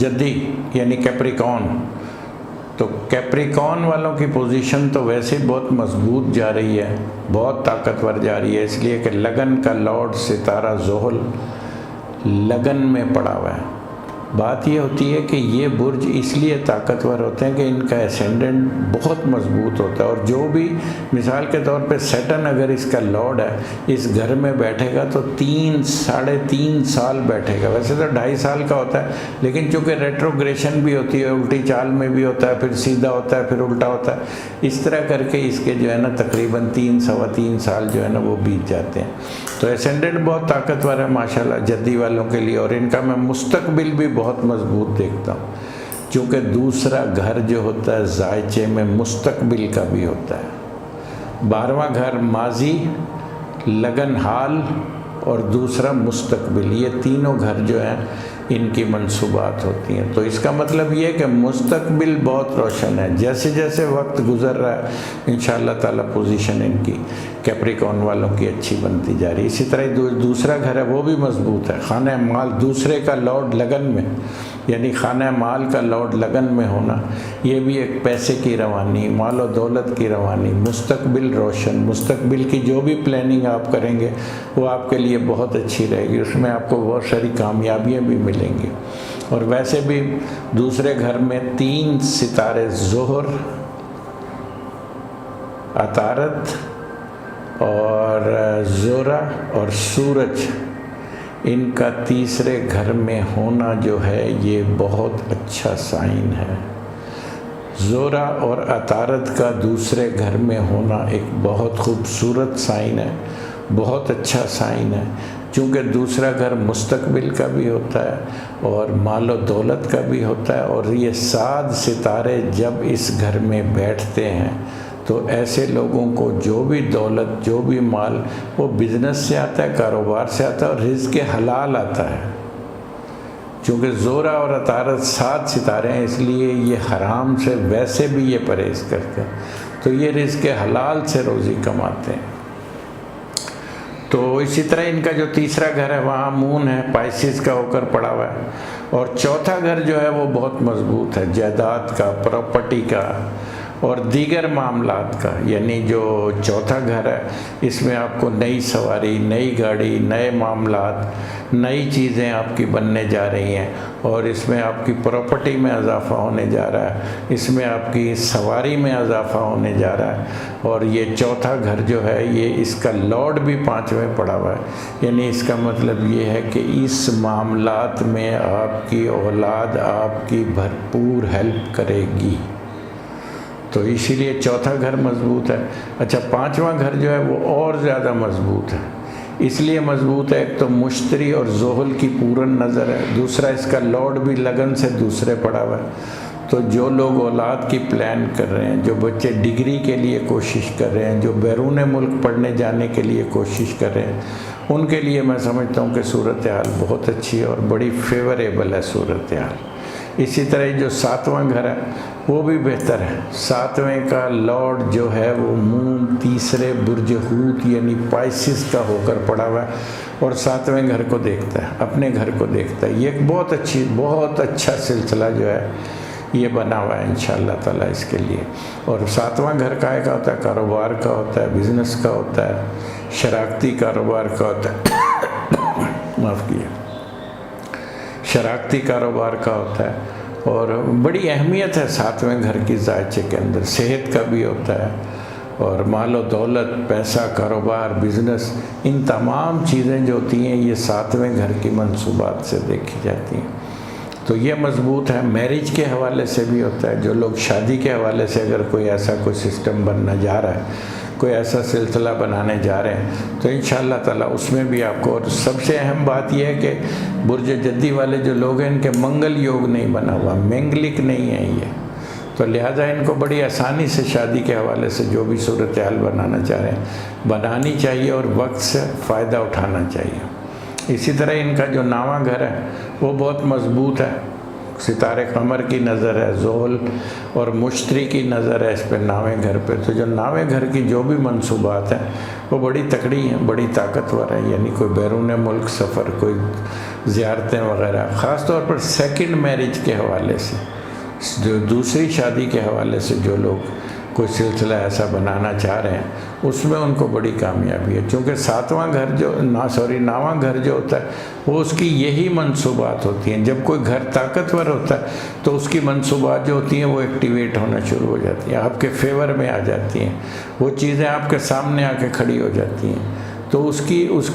جدی یعنی کیپریکون، تو کیپریکون والوں کی پوزیشن تو ویسے بہت مضبوط جا رہی ہے، بہت طاقتور جا رہی ہے، اس لیے کہ لگن کا لارڈ ستارہ زحل لگن میں پڑا ہوا ہے۔ بات یہ ہوتی ہے کہ یہ برج اس لیے طاقتور ہوتے ہیں کہ ان کا اسینڈنٹ بہت مضبوط ہوتا ہے، اور جو بھی مثال کے طور پہ سیٹن اگر اس کا لارڈ ہے اس گھر میں بیٹھے گا تو 3.5 سال بیٹھے گا، ویسے تو 2.5 سال کا ہوتا ہے، لیکن چونکہ ریٹروگریشن بھی ہوتی ہے، الٹی چال میں بھی ہوتا ہے، پھر سیدھا ہوتا ہے، پھر الٹا ہوتا ہے، اس طرح کر کے اس کے جو ہے نا تقریباً 3.25 سال جو ہے نا وہ بیت جاتے ہیں۔ تو اسینڈنٹ بہت طاقتور ہے ماشاءاللہ جدی والوں کے لیے، اور ان کا میں مستقبل بھی بہت مضبوط دیکھتا ہوں، چونکہ دوسرا گھر جو ہوتا ہے ذائچے میں مستقبل کا بھی ہوتا ہے۔ 12واں گھر ماضی، لگن حال اور دوسرا مستقبل، یہ تینوں گھر جو ہیں ان کی منصوبات ہوتی ہیں۔ تو اس کا مطلب یہ ہے کہ مستقبل بہت روشن ہے، جیسے جیسے وقت گزر رہا ہے انشاءاللہ تعالیٰ پوزیشن ان کی کیپریکون والوں کی اچھی بنتی جا رہی ہے۔ اسی طرح دوسرا گھر ہے وہ بھی مضبوط ہے، خانہ مال، دوسرے کا لارڈ لگن میں، یعنی خانہ مال کا لارڈ لگن میں ہونا، یہ بھی ایک پیسے کی روانی، مال و دولت کی روانی، مستقبل روشن، مستقبل کی جو بھی پلاننگ آپ کریں گے وہ آپ کے لیے بہت اچھی رہے گی، اس میں آپ کو بہت ساری کامیابیاں بھی ملیں گی۔ اور ویسے بھی دوسرے گھر میں 3 ستارے زہر، عطارد اور زورا اور سورج، ان کا تیسرے گھر میں ہونا جو ہے یہ بہت اچھا سائن ہے۔ زورا اور عطارد کا دوسرے گھر میں ہونا ایک بہت خوبصورت سائن ہے، بہت اچھا سائن ہے، چونکہ دوسرا گھر مستقبل کا بھی ہوتا ہے اور مال و دولت کا بھی ہوتا ہے، اور یہ 7 ستارے جب اس گھر میں بیٹھتے ہیں تو ایسے لوگوں کو جو بھی دولت، جو بھی مال، وہ بزنس سے آتا ہے، کاروبار سے آتا ہے اور رزق حلال آتا ہے۔ چونکہ زورا اور عطارد 7 ستارے ہیں، اس لیے یہ حرام سے ویسے بھی یہ پرہیز کرتے ہیں، تو یہ رزق حلال سے روزی کماتے ہیں۔ تو اسی طرح ان کا جو تیسرا گھر ہے وہاں مون ہے، پائسس کا ہو کر پڑا ہوا ہے، اور چوتھا گھر جو ہے وہ بہت مضبوط ہے، جائیداد کا، پراپرٹی کا اور دیگر معاملات کا، یعنی جو چوتھا گھر ہے اس میں آپ کو نئی سواری، نئی گاڑی، نئے معاملات، نئی چیزیں آپ کی بننے جا رہی ہیں، اور اس میں آپ کی پراپرٹی میں اضافہ ہونے جا رہا ہے، اس میں آپ کی سواری میں اضافہ ہونے جا رہا ہے، اور یہ چوتھا گھر جو ہے یہ اس کا لارڈ بھی 5ویں پڑا ہوا ہے، یعنی اس کا مطلب یہ ہے کہ اس معاملات میں آپ کی اولاد آپ کی بھرپور ہیلپ کرے گی، تو اسی لیے چوتھا گھر مضبوط ہے۔ اچھا 5واں گھر جو ہے وہ اور زیادہ مضبوط ہے، اس لیے مضبوط ہے ایک تو مشتری اور زحل کی پورن نظر ہے، دوسرا اس کا لارڈ بھی لگن سے دوسرے پڑا ہوا ہے، تو جو لوگ اولاد کی پلان کر رہے ہیں، جو بچے ڈگری کے لیے کوشش کر رہے ہیں، جو بیرون ملک پڑھنے جانے کے لیے کوشش کر رہے ہیں، ان کے لیے میں سمجھتا ہوں کہ صورتحال بہت اچھی ہے اور بڑی فیوریبل ہے صورتحال۔ اسی طرح جو 7واں گھر ہے وہ بھی بہتر ہے، 7ویں کا لارڈ جو ہے وہ مون تیسرے برج حوت یعنی پائسس کا ہو کر پڑا ہوا ہے، اور 7ویں گھر کو دیکھتا ہے، اپنے گھر کو دیکھتا ہے، یہ ایک بہت اچھا سلسلہ جو ہے یہ بنا ہوا ہے انشاءاللہ تعالیٰ اس کے لیے۔ اور 7واں گھر کائے کا ہوتا ہے؟ کاروبار کا ہوتا ہے، بزنس کا ہوتا ہے، شراکتی کاروبار کا ہوتا ہے، معاف کیے، شراکتی کاروبار کا ہوتا ہے، اور بڑی اہمیت ہے 7ویں گھر کی ذائچے کے اندر، صحت کا بھی ہوتا ہے، اور مال و دولت، پیسہ، کاروبار، بزنس، ان تمام چیزیں جو ہوتی ہیں یہ 7ویں گھر کی منصوبات سے دیکھی جاتی ہیں، تو یہ مضبوط ہے۔ میرج کے حوالے سے بھی ہوتا ہے، جو لوگ شادی کے حوالے سے اگر کوئی ایسا کوئی سسٹم بننا جا رہا ہے، کوئی ایسا سلسلہ بنانے جا رہے ہیں، تو انشاءاللہ تعالیٰ اس میں بھی آپ کو، اور سب سے اہم بات یہ ہے کہ برج جدی والے جو لوگ ہیں ان کے منگل یوگ نہیں بنا ہوا، مینگلک نہیں ہے یہ، تو لہٰذا ان کو بڑی آسانی سے شادی کے حوالے سے جو بھی صورتحال بنانا چاہ رہے ہیں بنانی چاہیے، اور وقت سے فائدہ اٹھانا چاہیے۔ اسی طرح ان کا جو 9واں گھر ہے وہ بہت مضبوط ہے، ستارے قمر کی نظر ہے، زحل اور مشتری کی نظر ہے اس پہ ناویں گھر پہ۔ تو جو ناویں گھر کی جو بھی منصوبات ہیں وہ بڑی تکڑی ہیں، بڑی طاقتور ہیں، یعنی کوئی بیرون ملک سفر، کوئی زیارتیں وغیرہ، خاص طور پر سیکنڈ میرج کے حوالے سے، جو دوسری شادی کے حوالے سے جو لوگ کوئی سلسلہ ایسا بنانا چاہ رہے ہیں اس میں ان کو بڑی کامیابی ہے، چونکہ ساتواں گھر جو ناواں گھر جو ہوتا ہے وہ اس کی یہی منصوبات ہوتی ہیں۔ جب کوئی گھر طاقتور ہوتا ہے تو اس کی منصوبات جو ہوتی ہیں وہ ایکٹیویٹ ہونا شروع ہو جاتی ہیں، آپ کے فیور میں آ جاتی ہیں، وہ چیزیں آپ کے سامنے آ کے کھڑی ہو جاتی ہیں۔ تو اس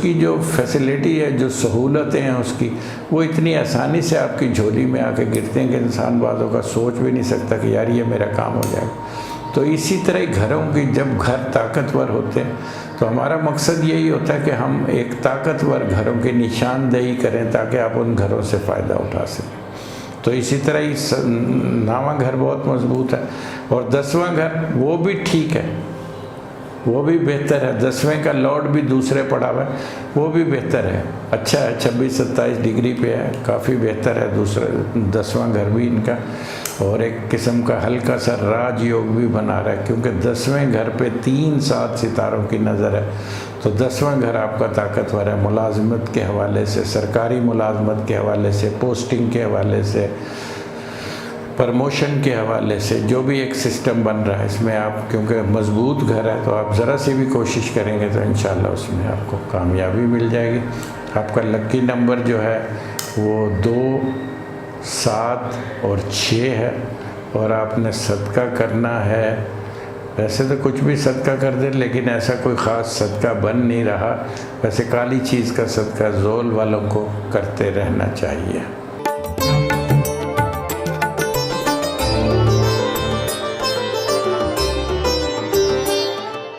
کی جو فیسیلیٹی ہے، جو سہولتیں ہیں اس کی، وہ اتنی آسانی سے آپ کی جھولی میں آ کے گرتے ہیں کہ انسان بعضوں کا سوچ بھی نہیں سکتا کہ یار یہ میرا کام ہو جائے گا۔ تو اسی طرح گھروں کی جب گھر طاقتور ہوتے ہیں تو ہمارا مقصد یہی ہوتا ہے کہ ہم ایک طاقتور گھروں کی نشاندہی کریں تاکہ آپ ان گھروں سے فائدہ اٹھا سکیں۔ تو اسی طرح ہی 9واں گھر بہت مضبوط ہے، اور 10واں گھر وہ بھی ٹھیک ہے، وہ بھی بہتر ہے، 10ویں کا لارڈ بھی دوسرے پڑا ہوا ہے، وہ بھی بہتر ہے، اچھا ہے، 26-27 ڈگری پہ ہے، کافی بہتر ہے دوسرا 10واں گھر بھی ان کا، اور ایک قسم کا ہلکا سا راج یوگ بھی بنا رہا ہے، کیونکہ 10ویں گھر پہ 3-7 ستاروں کی نظر ہے۔ تو 10واں گھر آپ کا طاقتور ہے، ملازمت کے حوالے سے، سرکاری ملازمت کے حوالے سے، پوسٹنگ کے حوالے سے، پرموشن کے حوالے سے، جو بھی ایک سسٹم بن رہا ہے اس میں آپ، کیونکہ مضبوط گھر ہے تو آپ ذرا سی بھی کوشش کریں گے تو انشاءاللہ اس میں آپ کو کامیابی مل جائے گی۔ آپ کا لکی نمبر جو ہے وہ 2، 7 اور 6 ہے، اور آپ نے صدقہ کرنا ہے، ویسے تو کچھ بھی صدقہ کر دیں لیکن ایسا کوئی خاص صدقہ بن نہیں رہا، ویسے کالی چیز کا صدقہ زحل والوں کو کرتے رہنا چاہیے۔